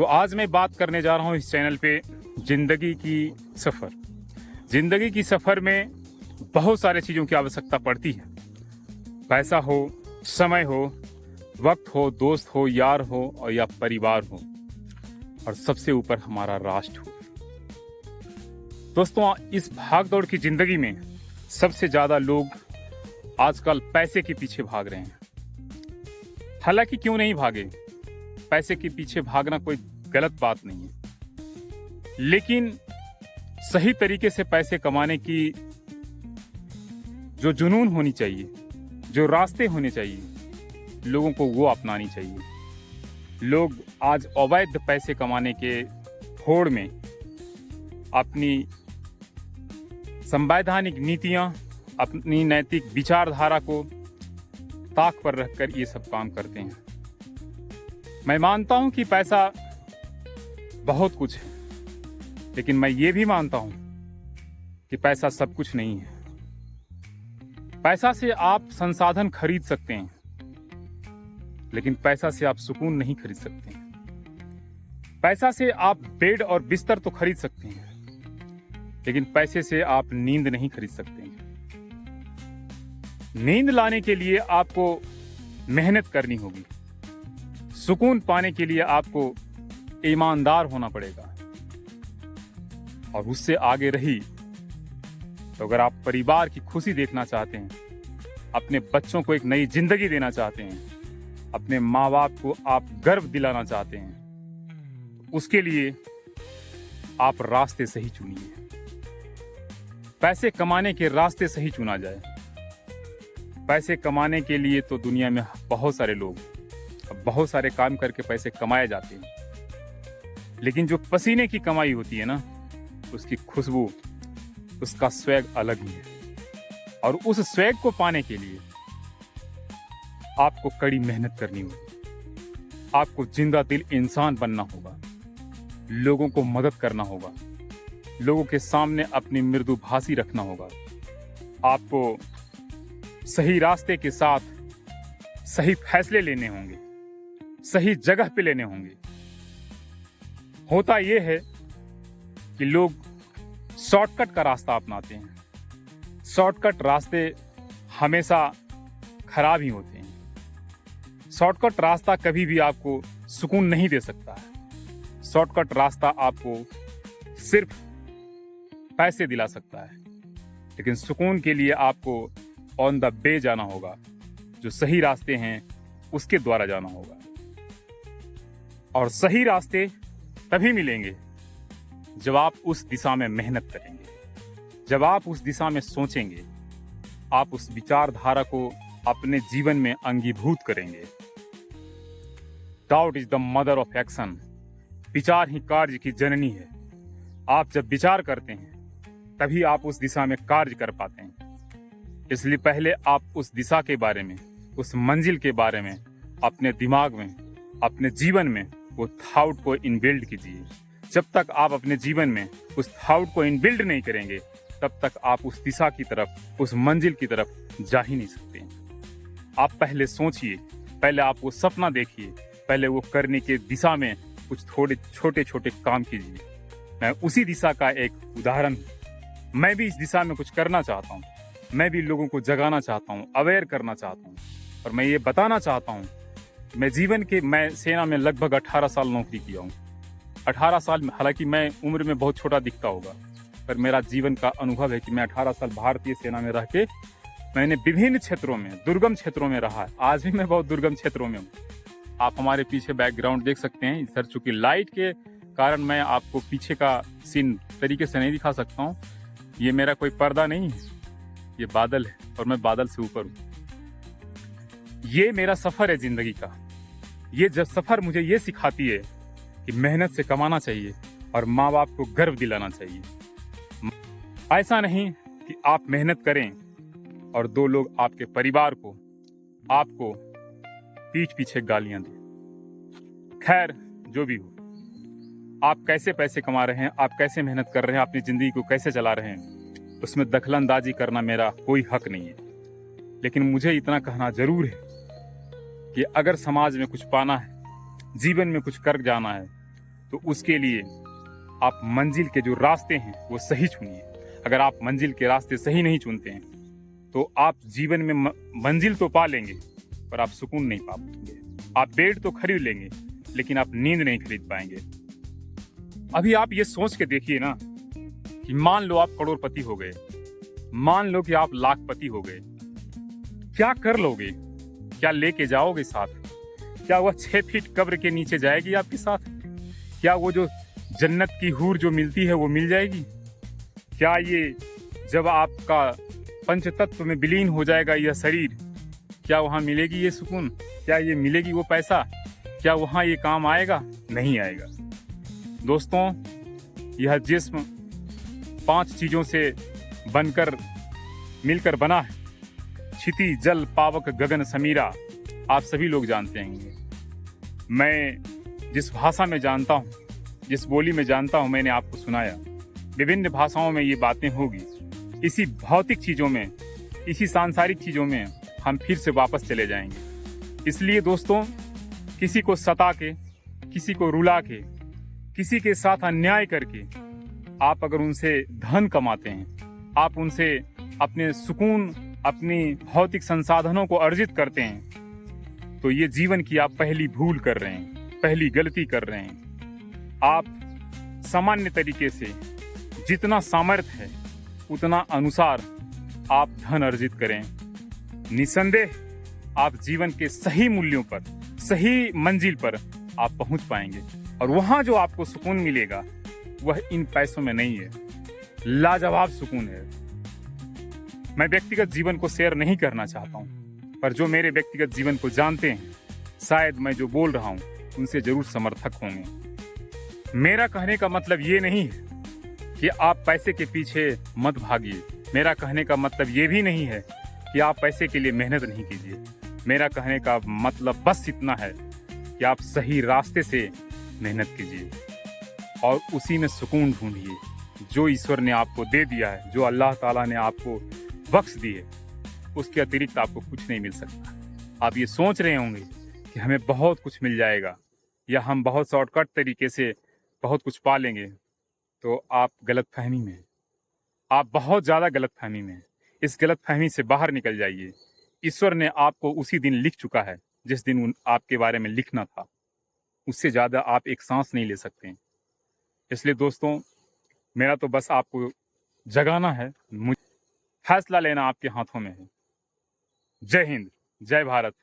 तो आज मैं बात करने जा रहा हूँ इस चैनल पे जिंदगी की सफ़र। जिंदगी की सफ़र में बहुत सारे चीज़ों की आवश्यकता पड़ती है। पैसा हो, समय हो, वक्त हो, दोस्त हो, यार हो और या परिवार हो, और सबसे ऊपर हमारा राष्ट्र हो। दोस्तों, इस भागदौड़ की जिंदगी में सबसे ज़्यादा लोग आजकल पैसे के पीछे भाग रहे हैं। हालांकि क्यों नहीं भागे, पैसे के पीछे भागना कोई गलत बात नहीं है, लेकिन सही तरीके से पैसे कमाने की जो जुनून होनी चाहिए, जो रास्ते होने चाहिए, लोगों को वो अपनानी चाहिए। लोग आज अवैध पैसे कमाने के होड़ में अपनी संवैधानिक नीतियां, अपनी नैतिक विचारधारा को ताक पर रखकर ये सब काम करते हैं। मैं मानता हूं कि पैसा बहुत कुछ है, लेकिन मैं ये भी मानता हूं कि पैसा सब कुछ नहीं है। पैसा से आप संसाधन खरीद सकते हैं, लेकिन पैसा से आप सुकून नहीं खरीद सकते हैं। पैसा से आप बेड और बिस्तर तो खरीद सकते हैं, लेकिन पैसे से आप नींद नहीं खरीद सकते हैं। नींद लाने के लिए आपको मेहनत करनी होगी। सुकून पाने के लिए आपको ईमानदार होना पड़ेगा। और उससे आगे रही तो अगर आप परिवार की खुशी देखना चाहते हैं, अपने बच्चों को एक नई जिंदगी देना चाहते हैं, अपने माँ बाप को आप गर्व दिलाना चाहते हैं, तो उसके लिए आप रास्ते सही चुनिए। पैसे कमाने के रास्ते सही चुना जाए। पैसे कमाने के लिए तो दुनिया में बहुत सारे लोग, बहुत सारे काम करके पैसे कमाए जाते हैं, लेकिन जो पसीने की कमाई होती है ना, उसकी खुशबू, उसका स्वैग अलग ही है। और उस स्वैग को पाने के लिए आपको कड़ी मेहनत करनी होगी। आपको जिंदा दिल इंसान बनना होगा, लोगों को मदद करना होगा, लोगों के सामने अपनी मृदुभाषी रखना होगा। आपको सही रास्ते के साथ सही फैसले लेने होंगे, सही जगह पे लेने होंगे। होता यह है कि लोग शॉर्टकट का रास्ता अपनाते हैं। शॉर्टकट रास्ते हमेशा खराब ही होते हैं। शॉर्टकट रास्ता कभी भी आपको सुकून नहीं दे सकता है। शॉर्टकट रास्ता आपको सिर्फ पैसे दिला सकता है, लेकिन सुकून के लिए आपको ऑन द वे जाना होगा। जो सही रास्ते हैं उसके द्वारा जाना होगा। और सही रास्ते तभी मिलेंगे जब आप उस दिशा में मेहनत करेंगे, जब आप उस दिशा में सोचेंगे, आप उस विचारधारा को अपने जीवन में अंगीभूत करेंगे। Doubt is the mother of action. विचार ही कार्य की जननी है। आप जब विचार करते हैं तभी आप उस दिशा में कार्य कर पाते हैं। इसलिए पहले आप उस दिशा के बारे में, उस मंजिल के बारे में अपने दिमाग में, अपने जीवन में वो थॉट को इनबिल्ड कीजिए। जब तक आप अपने जीवन में उस थॉट को इनबिल्ड नहीं करेंगे, तब तक आप उस दिशा की तरफ, उस मंजिल की तरफ जा ही नहीं सकते। आप पहले सोचिए, पहले आप वो सपना देखिए, पहले वो करने के दिशा में कुछ थोड़े छोटे छोटे काम कीजिए। मैं उसी दिशा का एक उदाहरण हूं। मैं भी इस दिशा में कुछ करना चाहता हूँ। मैं भी लोगों को जगाना चाहता हूँ, अवेयर करना चाहता हूँ। और मैं ये बताना चाहता हूँ, मैं सेना में लगभग 18 साल नौकरी किया हूँ। 18 साल में, हालांकि मैं उम्र में बहुत छोटा दिखता होगा, पर मेरा जीवन का अनुभव है कि मैं 18 साल भारतीय सेना में रह के मैंने विभिन्न क्षेत्रों में, दुर्गम क्षेत्रों में रहा है। आज भी मैं बहुत दुर्गम क्षेत्रों में हूँ। आप हमारे पीछे बैकग्राउंड देख सकते हैं। सर, चूंकि लाइट के कारण मैं आपको पीछे का सीन तरीके से नहीं दिखा सकता हूँ। ये मेरा कोई पर्दा नहीं है, ये बादल है और मैं बादल से ऊपर हूं। ये मेरा सफर है जिंदगी का। ये जब सफर मुझे ये सिखाती है कि मेहनत से कमाना चाहिए और माँ बाप को गर्व दिलाना चाहिए। ऐसा नहीं कि आप मेहनत करें और दो लोग आपके परिवार को, आपको पीठ पीछे गालियां दें। खैर, जो भी हो, आप कैसे पैसे कमा रहे हैं, आप कैसे मेहनत कर रहे हैं, अपनी जिंदगी को कैसे चला रहे हैं, उसमें दखलंदाजी करना मेरा कोई हक नहीं है। लेकिन मुझे इतना कहना जरूर है कि अगर समाज में कुछ पाना है, जीवन में कुछ कर जाना है, तो उसके लिए आप मंजिल के जो रास्ते हैं वो सही चुनिए। अगर आप मंजिल के रास्ते सही नहीं चुनते हैं तो आप जीवन में मंजिल तो पा लेंगे पर आप सुकून नहीं पा पाएंगे। आप बेड तो खरीद लेंगे लेकिन आप नींद नहीं खरीद पाएंगे। अभी आप ये सोच के देखिए ना कि मान लो आप करोड़पति हो गए, मान लो कि आप लाखपति हो गए, क्या कर लोगे? क्या लेके जाओगे साथ? क्या वह 6 फीट कब्र के नीचे जाएगी आपके साथ? क्या वो जो जन्नत की हूर जो मिलती है वो मिल जाएगी? क्या ये जब आपका पंचतत्व में विलीन हो जाएगा यह शरीर, क्या वहाँ मिलेगी ये सुकून? क्या ये मिलेगी वो पैसा? क्या वहाँ ये काम आएगा? नहीं आएगा। दोस्तों, यह जिस्म 5 चीजों से बनकर मिलकर बना है। क्षिति, जल, पावक, गगन, समीरा, आप सभी लोग जानते हैं। मैं जिस भाषा में जानता हूँ, जिस बोली में जानता हूँ, मैंने आपको सुनाया। विभिन्न भाषाओं में ये बातें होगी। इसी भौतिक चीजों में, इसी सांसारिक चीजों में हम फिर से वापस चले जाएंगे। इसलिए दोस्तों, किसी को सता के, किसी को रुला के, किसी के साथ अन्याय करके आप अगर उनसे धन कमाते हैं, आप उनसे अपने सुकून, अपनी भौतिक संसाधनों को अर्जित करते हैं, तो ये जीवन की आप पहली भूल कर रहे हैं, पहली गलती कर रहे हैं। आप सामान्य तरीके से जितना सामर्थ्य है उतना अनुसार आप धन अर्जित करें। निसंदेह आप जीवन के सही मूल्यों पर, सही मंजिल पर आप पहुंच पाएंगे और वहां जो आपको सुकून मिलेगा वह इन पैसों में नहीं है, लाजवाब सुकून है। मैं व्यक्तिगत जीवन को शेयर नहीं करना चाहता हूं, पर जो मेरे व्यक्तिगत जीवन को जानते हैं, शायद मैं जो बोल रहा हूं उनसे जरूर समर्थक होंगे। मेरा कहने का मतलब ये नहीं है कि आप पैसे के पीछे मत भागिए। मेरा कहने का मतलब ये भी नहीं है कि आप पैसे के लिए मेहनत नहीं कीजिए। मेरा कहने का मतलब बस इतना है कि आप सही रास्ते से मेहनत कीजिए और उसी में सुकून ढूंढिए जो ईश्वर ने आपको दे दिया है, जो अल्लाह ताला ने आपको बख्श दी है। उसके अतिरिक्त आपको कुछ नहीं मिल सकता। आप ये सोच रहे होंगे कि हमें बहुत कुछ मिल जाएगा या हम बहुत शॉर्टकट तरीके से बहुत कुछ पा लेंगे, तो आप गलतफहमी में हैं। आप बहुत ज़्यादा गलतफहमी में हैं। इस गलतफहमी से बाहर निकल जाइए। ईश्वर ने आपको उसी दिन लिख चुका है जिस दिन आपके बारे में लिखना था। उससे ज़्यादा आप एक सांस नहीं ले सकते हैं। इसलिए दोस्तों, मेरा तो बस आपको जगाना है, फैसला लेना आपके हाथों में है। जय हिंद, जय भारत।